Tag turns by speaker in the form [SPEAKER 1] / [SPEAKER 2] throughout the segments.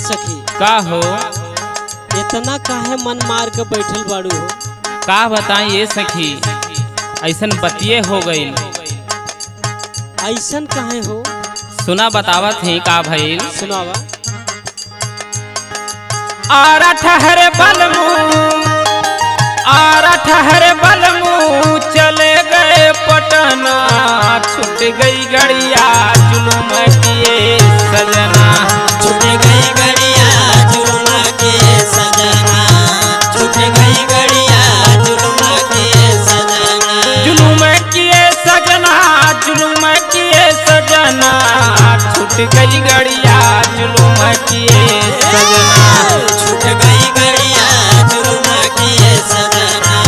[SPEAKER 1] सखी
[SPEAKER 2] का हो?
[SPEAKER 1] इतना काहे मन मार के बैठल बाड़ू हो?
[SPEAKER 2] का बताई ये सखी, ऐसन बतिये हो गई।
[SPEAKER 1] ऐसन काहे हो?
[SPEAKER 2] सुना बतावत ही का भइल।
[SPEAKER 1] सुनावा।
[SPEAKER 2] आरा ठहरे बलमू, आरा ठहरे बलमू, चले गए पटना, छूट गई गड़िया जुलूम किए सजना,
[SPEAKER 3] छूट गई गड़िया जुलूम किए सजना, छूट गई गड़िया जुलूम किए सजना,
[SPEAKER 2] जुलूम किए सजना, जुलूम किए सजना, छूट गई गड़िया जुलूम किए सजना,
[SPEAKER 3] छूट गई गड़िया जुलूम किए सजना,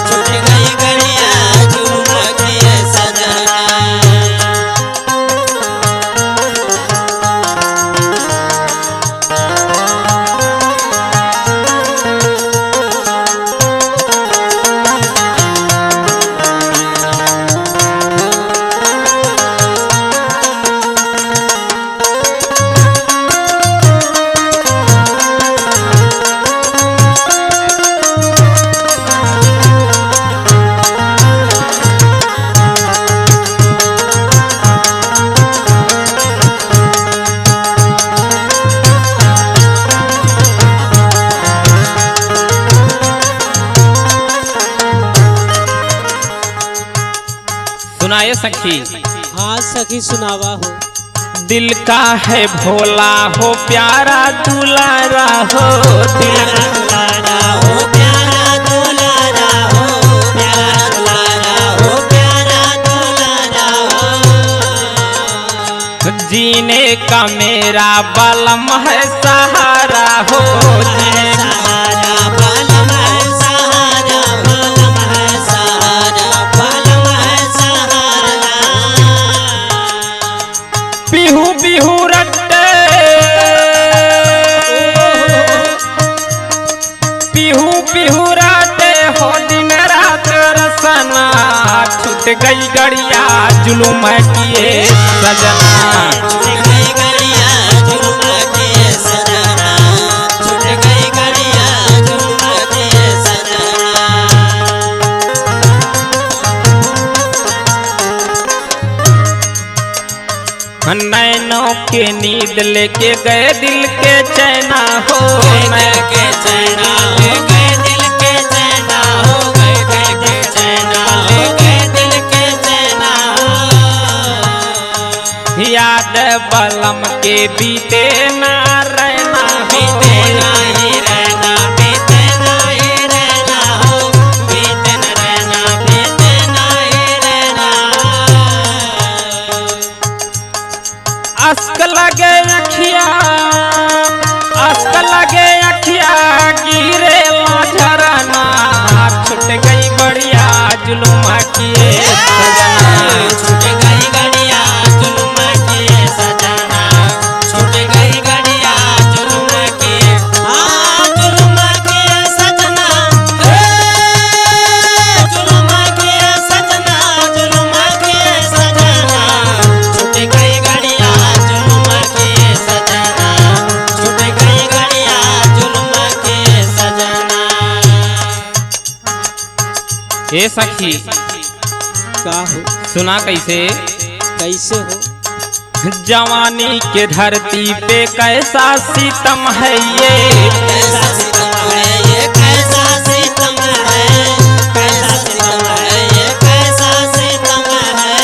[SPEAKER 3] छूट गई गड़िया जुलूम किए सजना।
[SPEAKER 2] सुनाए सखी।
[SPEAKER 1] हाँ सखी सुनावा हो।
[SPEAKER 2] दिल का है भोला हो प्यारा दुलारा हो, दिल
[SPEAKER 3] दुलारा हो प्यारा दुलारा हो, प्यारा दुलारा हो, प्यारा दुलारा हो।
[SPEAKER 2] जीने का मेरा बलम है सहारा हो, जीने
[SPEAKER 3] सहारा बलम है सहारा, बलम है सहारा, बलम है सहारा।
[SPEAKER 2] बिहू बिहू रट्टे, बिहू बिहू रट्टे हो दिन रात रसना, छूट गई गड़िया जुलूम किए सजना,
[SPEAKER 3] छूट गई गड़िया जुलूम किए सजना, छूट गई गड़िया जुलूम किए सजना।
[SPEAKER 2] नैनों के नींद लेके गए दिल के चैना हो,
[SPEAKER 3] दिल के चैना ले गए, दिल के चैना हो गए, दिल के चैना ले गए, दिल के चैना हो।
[SPEAKER 2] याद बलम के बीते ना रहना हो,
[SPEAKER 3] बीते नहीं रहना, बीते नहीं रहना हो, बीते न रहना, बीते नहीं रहना।
[SPEAKER 2] अश्क लगे अखिया, अश्क लगे अखिया, गिरे झरना, छूट गई बढ़िया जुलूम किए सजना,
[SPEAKER 3] छूट गई गड़िया जुलूम किए सजना, छूट गई गड़िया जुलूम किए, हाँ जुलूम किए सजना, जुलूम किए सजना, जुलूम किए सजना, छूट गई गड़िया जुलूम किए सजना, छूट गई गड़िया जुलूम किए सजना।
[SPEAKER 2] ए सखी
[SPEAKER 1] का हो?
[SPEAKER 2] सुना कैसे।
[SPEAKER 1] कैसे हो?
[SPEAKER 2] जवानी के धरती पे कैसा सितम है ये,
[SPEAKER 3] कैसा सितम है ये, कैसा सितम है, कैसा सितम है ये, कैसा सितम है।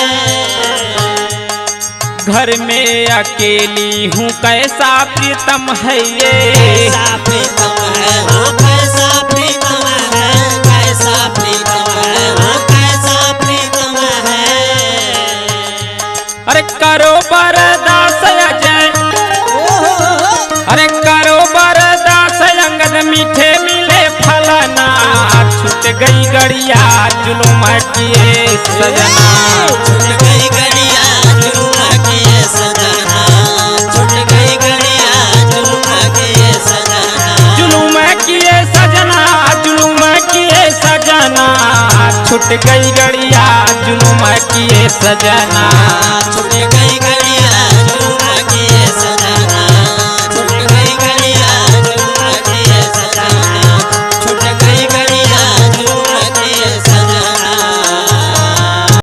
[SPEAKER 2] घर में अकेली हूँ कैसा प्रीतम है ये,
[SPEAKER 3] कैसा प्रीतम है, हाँ कैसा प्रीतम है, कैसा प्रीतम है, हाँ कैसा प्रीतम है।
[SPEAKER 2] अरे करो बरदास अजय, अरे करो बरदास अंगद मीठे मिले फलना, छूट गई गड़िया जुलूम किए सजना,
[SPEAKER 3] छूट गई गड़िया जुलूम किए सजना, छूट गई गड़िया जुलूम किए सजना,
[SPEAKER 2] जुलूम किए सजना, जुलूम किए सजना, छूट गई गड़िया जुलूम किए सजना,
[SPEAKER 3] छूट